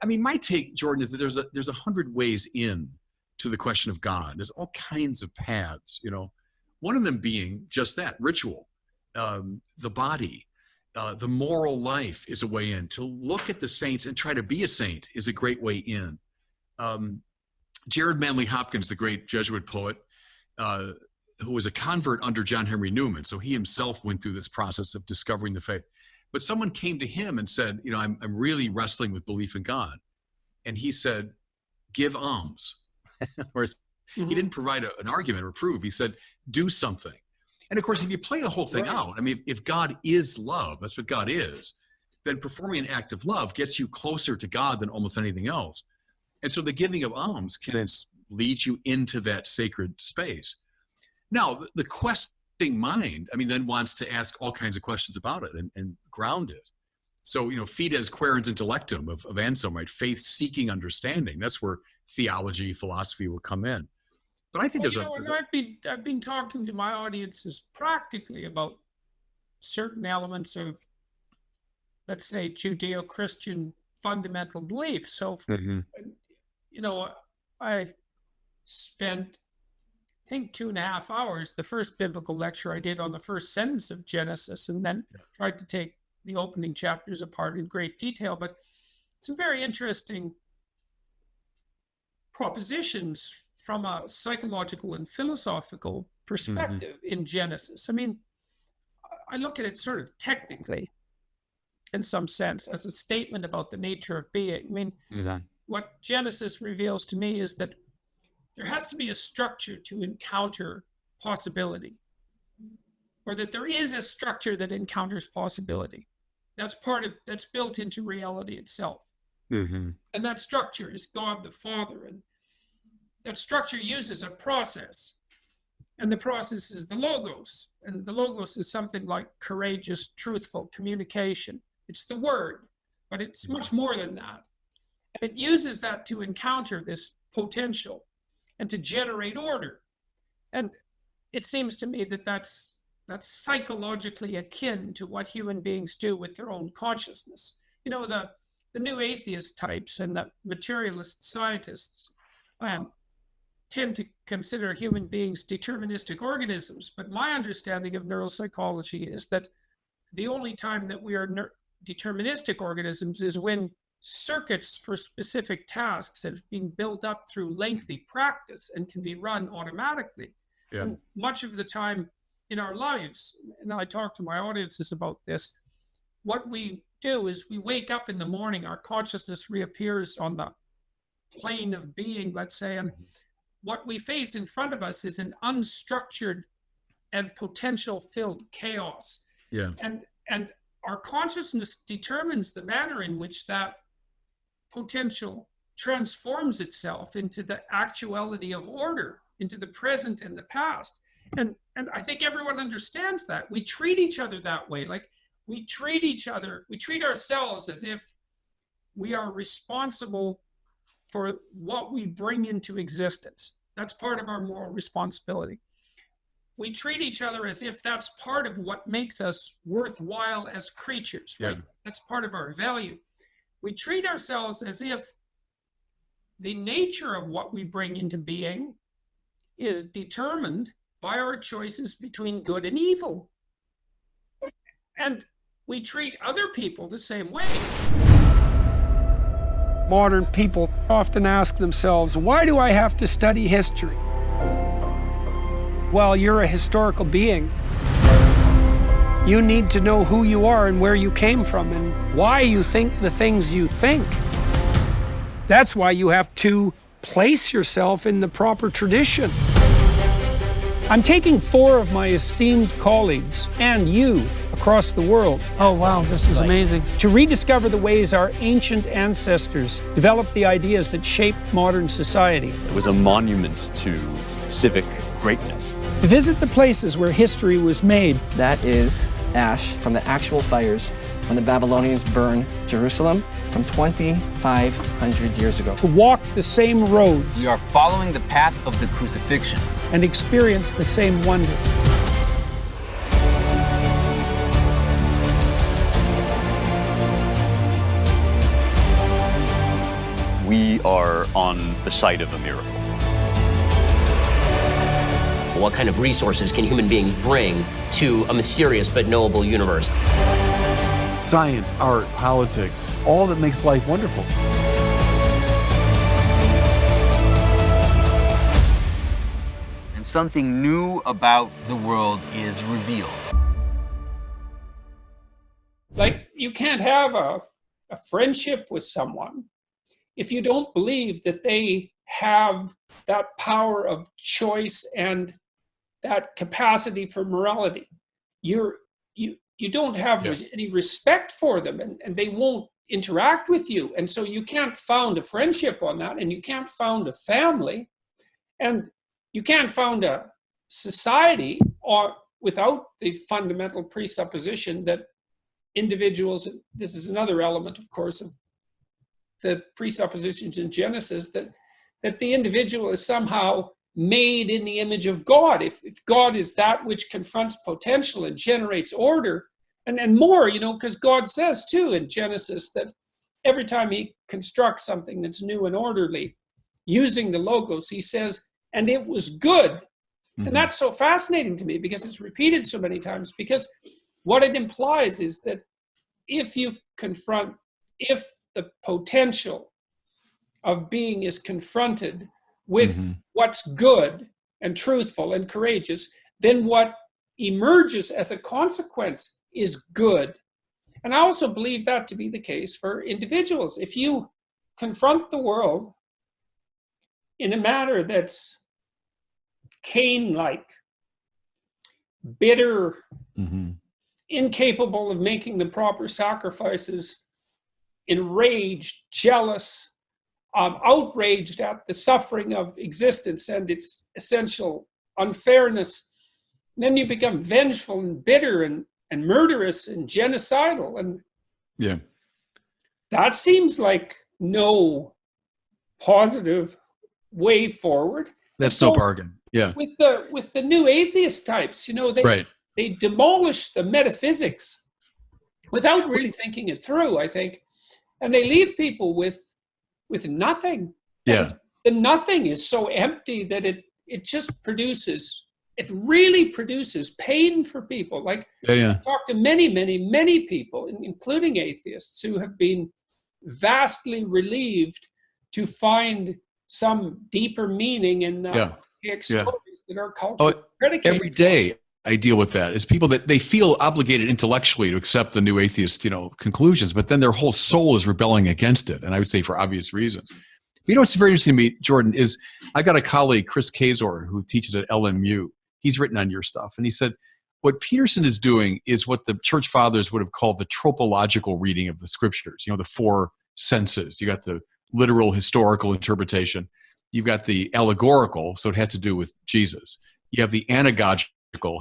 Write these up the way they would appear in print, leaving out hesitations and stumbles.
I mean, my take, Jordan, is that there's 100 ways in to the question of God. There's all kinds of paths, you know, one of them being just that, ritual, the body, the moral life is a way in. To look at the saints and try to be a saint is a great way in. Jared Manley Hopkins, the great Jesuit poet, who was a convert under John Henry Newman, so he himself went through this process of discovering the faith. But someone came to him and said, you know, I'm really wrestling with belief in God. And he said, give alms. Whereas he didn't provide an argument or proof. He said, do something. And of course, if you play the whole thing out, I mean, if God is love, that's what God is, then performing an act of love gets you closer to God than almost anything else. And so the giving of alms can lead you into that sacred space. Now, the questing mind, I mean, then wants to ask all kinds of questions about it and ground it. So, you know, fides quaerens intellectum of Anselm, right? Faith seeking understanding. That's where theology, philosophy will come in. But I think I've been talking to my audiences practically about certain elements of, let's say, Judeo-Christian fundamental beliefs. So, you know, I spent, I think, 2.5 hours, the first biblical lecture I did on the first sentence of Genesis, and then tried to take the opening chapters apart in great detail. But some very interesting propositions from a psychological and philosophical perspective in Genesis. I mean, I look at it sort of technically, in some sense, as a statement about the nature of being. I mean, what Genesis reveals to me is that there has to be a structure to encounter possibility, or that there is a structure that encounters possibility. That's built into reality itself. And that structure is God the Father, and that structure uses a process, and the process is the Logos, and the Logos is something like courageous, truthful communication. It's the word, but it's much more than that. And it uses that to encounter this potential and to generate order. And it seems to me that that's psychologically akin to what human beings do with their own consciousness. You know, the new atheist types and the materialist scientists tend to consider human beings deterministic organisms. But my understanding of neuropsychology is that the only time that we are deterministic organisms is when circuits for specific tasks have been built up through lengthy practice and can be run automatically. And much of the time in our lives, and I talk to my audiences about this, what we do is we wake up in the morning, our consciousness reappears on the plane of being, let's say, and what we face in front of us is an unstructured and potential-filled chaos. And our consciousness determines the manner in which that potential transforms itself into the actuality of order, into the present and the past. And I think everyone understands that. We treat each other that way. Like we treat ourselves as if we are responsible for what we bring into existence. That's part of our moral responsibility. We treat each other as if that's part of what makes us worthwhile as creatures, right? That's part of our value. We treat ourselves as if the nature of what we bring into being is determined by our choices between good and evil. And we treat other people the same way. Modern people often ask themselves, why do I have to study history? Well, you're a historical being. You need to know who you are and where you came from and why you think the things you think. That's why you have to place yourself in the proper tradition. I'm taking 4 of my esteemed colleagues and you across the world. Oh, wow, this is amazing. To rediscover the ways our ancient ancestors developed the ideas that shaped modern society. It was a monument to civic greatness. To visit the places where history was made. That is ash from the actual fires when the Babylonians burned Jerusalem from 2,500 years ago. To walk the same roads. We are following the path of the crucifixion. And experience the same wonder. we are on the site of a miracle. What kind of resources can human beings bring to a mysterious but knowable universe? Science, art, politics, all that makes life wonderful. And something new about the world is revealed. Like, you can't have a friendship with someone if you don't believe that they have that power of choice and that capacity for morality. You don't have any respect for them, and they won't interact with you. And so you can't found a friendship on that, and you can't found a family, and you can't found a society or without the fundamental presupposition that individuals, this is another element, of course, of the presuppositions in Genesis, that the individual is somehow made in the image of God. If God is that which confronts potential and generates order, and more, because God says too in Genesis that every time he constructs something that's new and orderly, using the logos, he says, and it was good. Mm-hmm. And that's so fascinating to me because it's repeated so many times, because what it implies is that if the potential of being is confronted with what's good and truthful and courageous, then what emerges as a consequence is good. And I also believe that to be the case for individuals. If you confront the world in a manner that's Cain-like, bitter, incapable of making the proper sacrifices, enraged, jealous, outraged at the suffering of existence and its essential unfairness, then you become vengeful and bitter and murderous and genocidal. And that seems like no positive way forward. That's no bargain. Yeah. With the new atheist types, they demolish the metaphysics without really thinking it through, I think. And they leave people with nothing. Yeah. And the nothing is so empty that it just produces, it really produces pain for people. Like, I've talked to many, many, many people, including atheists, who have been vastly relieved to find some deeper meaning in stories that are culturally predicated. Every day I deal with that. It's people that they feel obligated intellectually to accept the new atheist, conclusions, but then their whole soul is rebelling against it. And I would say for obvious reasons. What's very interesting to me, Jordan, is I got a colleague, Chris Kazor, who teaches at LMU. He's written on your stuff. And he said, what Peterson is doing is what the church fathers would have called the tropological reading of the scriptures, the four senses. You got the literal historical interpretation. You've got the allegorical, so it has to do with Jesus. You have the anagogical,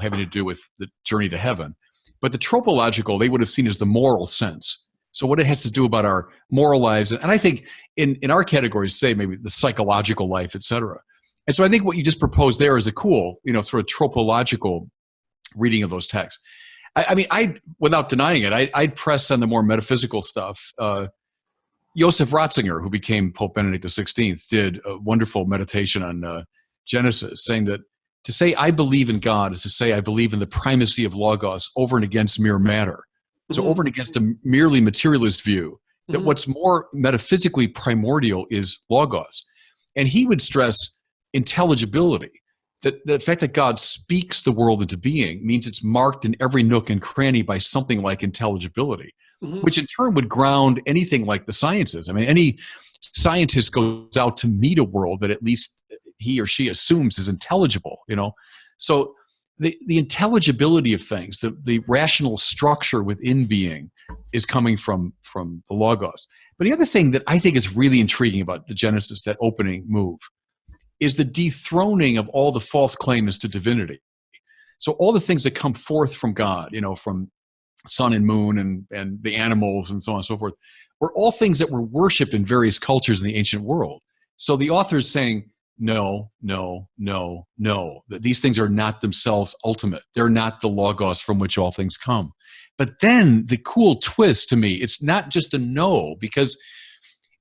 having to do with the journey to heaven. But the tropological, they would have seen as the moral sense. So what it has to do about our moral lives. And I think in our categories, say maybe the psychological life, et cetera. And so I think what you just proposed there is a cool, sort of tropological reading of those texts. I without denying it, I'd press on the more metaphysical stuff. Joseph Ratzinger, who became Pope Benedict XVI, did a wonderful meditation on Genesis, saying that to say I believe in God is to say I believe in the primacy of logos over and against mere matter. So over and against a merely materialist view, that what's more metaphysically primordial is logos. And he would stress intelligibility, that the fact that God speaks the world into being means it's marked in every nook and cranny by something like intelligibility, which in turn would ground anything like the sciences. I mean, any scientist goes out to meet a world that at least he or she assumes is intelligible, So the intelligibility of things, the rational structure within being is coming from the logos. But the other thing that I think is really intriguing about the Genesis, that opening move, is the dethroning of all the false claims to divinity. So all the things that come forth from God, from sun and moon and the animals and so on and so forth, were all things that were worshipped in various cultures in the ancient world. So the author is saying, no, that these things are not themselves ultimate. They're not the logos from which all things come. But then the cool twist to me, it's not just a no, because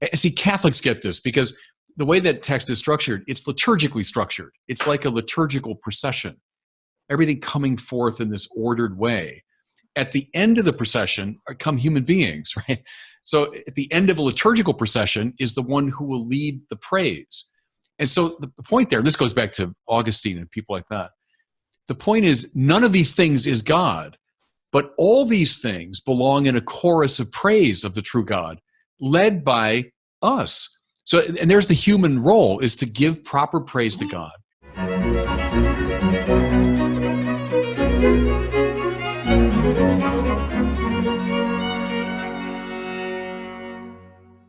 And see, Catholics get this because the way that text is structured, it's liturgically structured. It's like a liturgical procession. Everything coming forth in this ordered way. At the end of the procession come human beings, right? So at the end of a liturgical procession is the one who will lead the praise. And so the point there, this goes back to Augustine and people like that. The point is, none of these things is God, but all these things belong in a chorus of praise of the true God, led by us. So, and there's the human role, is to give proper praise to God.